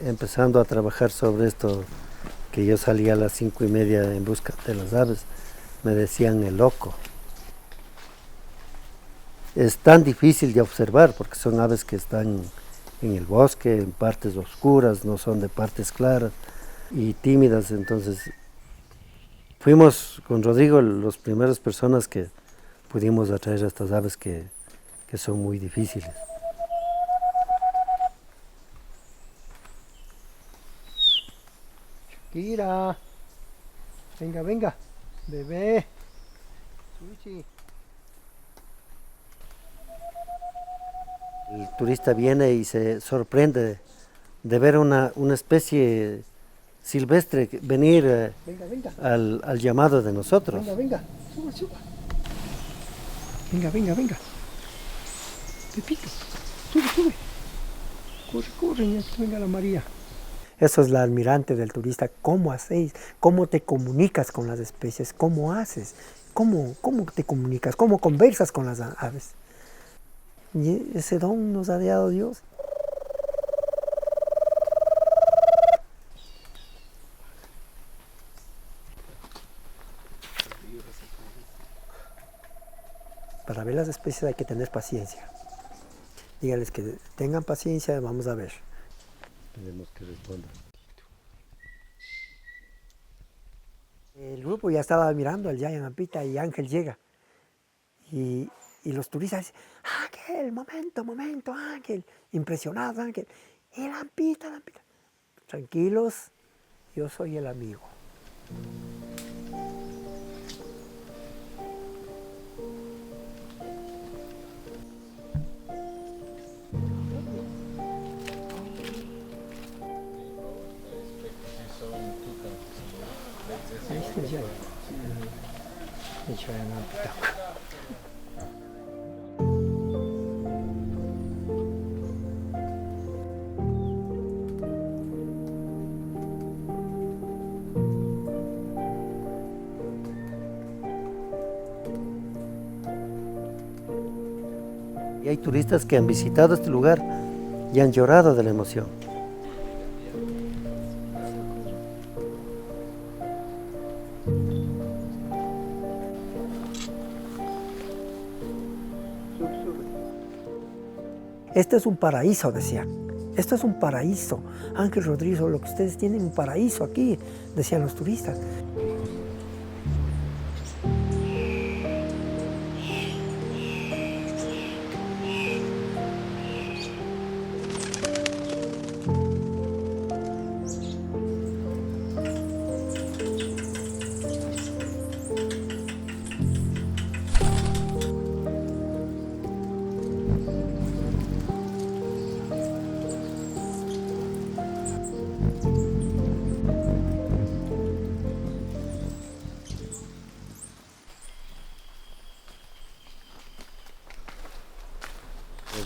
empezando a trabajar sobre esto, que yo salía a las 5:30 en busca de las aves, me decían el loco. Es tan difícil de observar porque son aves que están en el bosque, en partes oscuras, no son de partes claras y tímidas. Entonces fuimos con Rodrigo las primeras personas que pudimos atraer a estas aves que son muy difíciles. Shakira, venga, venga, bebé. Sushi. El turista viene y se sorprende de ver una especie silvestre venir Venga, venga. al llamado de nosotros. Venga, venga. Suba, suba. Venga, venga, venga. Pepito, sube, sube. Corre, corre, niña, que venga la María. Eso es la admirante del turista. ¿Cómo hacéis? ¿Cómo te comunicas con las especies? ¿Cómo haces? ¿Cómo te comunicas? ¿Cómo conversas con las aves? Y ese don nos ha dado Dios. Para ver las especies hay que tener paciencia. Dígales que tengan paciencia, vamos a ver. Esperemos que respondan. El grupo ya estaba mirando al Giant Ampita y Ángel llega. Y los turistas dicen, Ángel, momento, Ángel. Impresionados, Ángel. El Ampita, el Ampita. Tranquilos, yo soy el amigo. Este es Giant. El Giant Ampita. Y hay turistas que han visitado este lugar y han llorado de la emoción. Este es un paraíso, decían. Esto es un paraíso. Ángel Rodríguez, lo que ustedes tienen, un paraíso aquí, decían los turistas.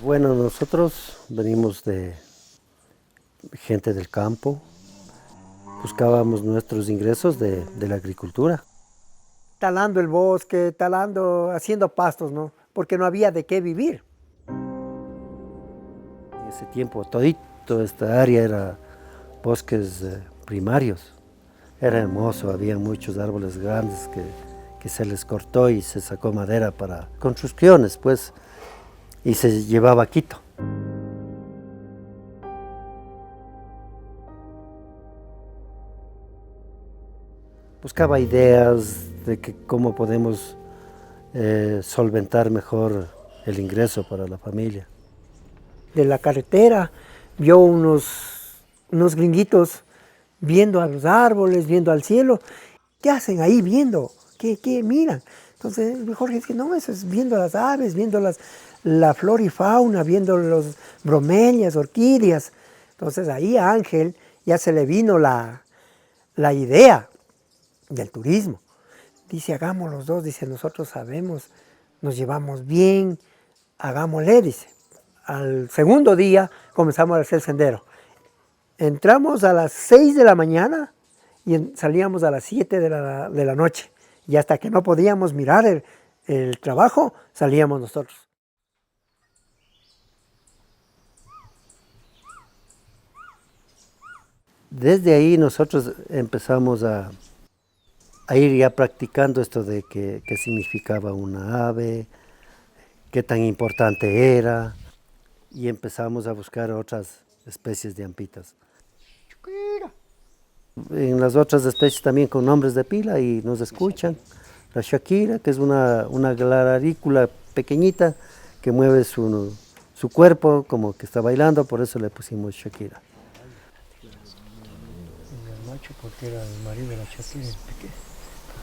Bueno, nosotros venimos de gente del campo, buscábamos nuestros ingresos de la agricultura. Talando el bosque, haciendo pastos, ¿no? Porque no había de qué vivir. En ese tiempo todito esta área era bosques primarios. Era hermoso, había muchos árboles grandes que se les cortó y se sacó madera para construcciones, pues, y se llevaba a Quito. Buscaba ideas de cómo podemos solventar mejor el ingreso para la familia. De la carretera vio unos gringuitos viendo a los árboles, viendo al cielo. ¿Qué hacen ahí viendo? ¿Qué miran? Entonces Jorge dice, no, eso es viendo las aves, viendo la flora y fauna, viendo los bromelias, orquídeas. Entonces ahí a Ángel ya se le vino la idea del turismo. Dice, hagamos los dos, dice, nosotros sabemos, nos llevamos bien, hagámosle, dice. Al segundo día comenzamos a hacer sendero. Entramos a las 6 de la mañana y salíamos a las 7 de la noche. Y hasta que no podíamos mirar el trabajo, salíamos nosotros. Desde ahí nosotros empezamos a ir ya practicando esto de qué significaba una ave, qué tan importante era, y empezamos a buscar otras especies de ampitas. En las otras especies también con nombres de pila y nos escuchan. La Shakira, que es una lararícula pequeñita que mueve su cuerpo como que está bailando, por eso le pusimos Shakira. El macho porque era el marido de la Shakira,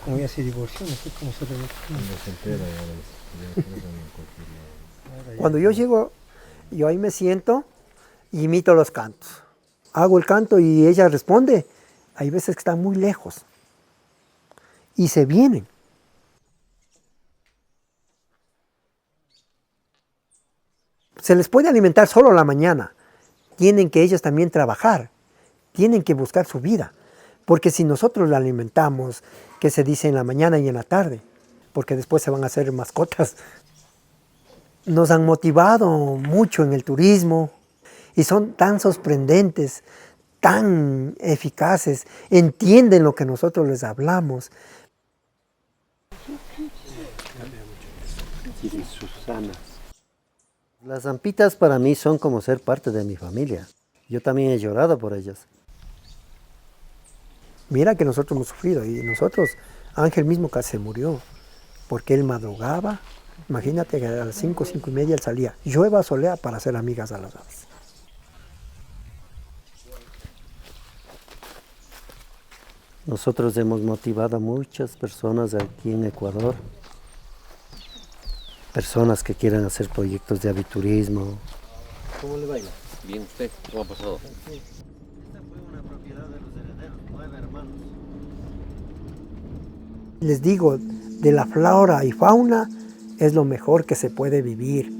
como ella se divorció, no sé cómo se le... Cuando yo llego, yo ahí me siento y imito los cantos. Hago el canto y ella responde. Hay veces que están muy lejos y se vienen. Se les puede alimentar solo la mañana. Tienen que ellos también trabajar. Tienen que buscar su vida. Porque si nosotros la alimentamos, que se dice en la mañana y en la tarde, porque después se van a hacer mascotas. Nos han motivado mucho en el turismo y son tan sorprendentes, tan eficaces, entienden lo que nosotros les hablamos. Susana. Las ampitas para mí son como ser parte de mi familia. Yo también he llorado por ellas. Mira que nosotros hemos sufrido y nosotros, Ángel mismo casi se murió, porque él madrugaba, imagínate que a las 5, 5 y media él salía, llueva, solea, para hacer amigas a las aves. Nosotros hemos motivado a muchas personas aquí en Ecuador, personas que quieran hacer proyectos de aviturismo. ¿Cómo le baila? Bien, usted, ¿cómo ha pasado? Esta fue una propiedad de los herederos, 9 hermanos. Les digo, de la flora y fauna es lo mejor que se puede vivir.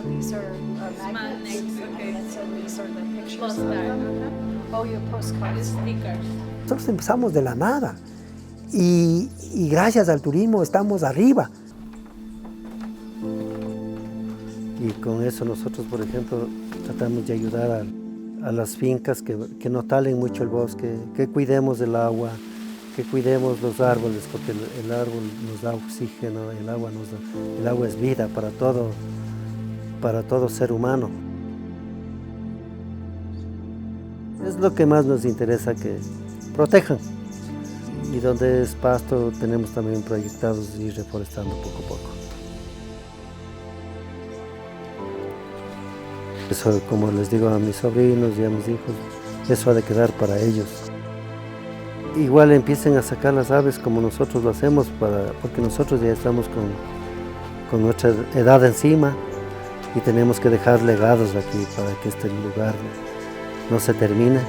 These are magnets, okay. and so these are the pictures. Postcard. Oh, your postcards. Stickers. Nosotros empezamos de la nada y gracias al turismo estamos arriba. Y con eso nosotros, por ejemplo, tratamos de ayudar a las fincas que no talen mucho el bosque, que cuidemos el agua, que cuidemos los árboles, porque el árbol nos da oxígeno, el agua es vida para todo ser humano. Es lo que más nos interesa, que protejan. Y donde es pasto tenemos también proyectados ir reforestando poco a poco. Eso, como les digo a mis sobrinos y a mis hijos, eso ha de quedar para ellos. Igual empiecen a sacar las aves como nosotros lo hacemos, porque nosotros ya estamos con nuestra edad encima y tenemos que dejar legados aquí para que este lugar no se termine.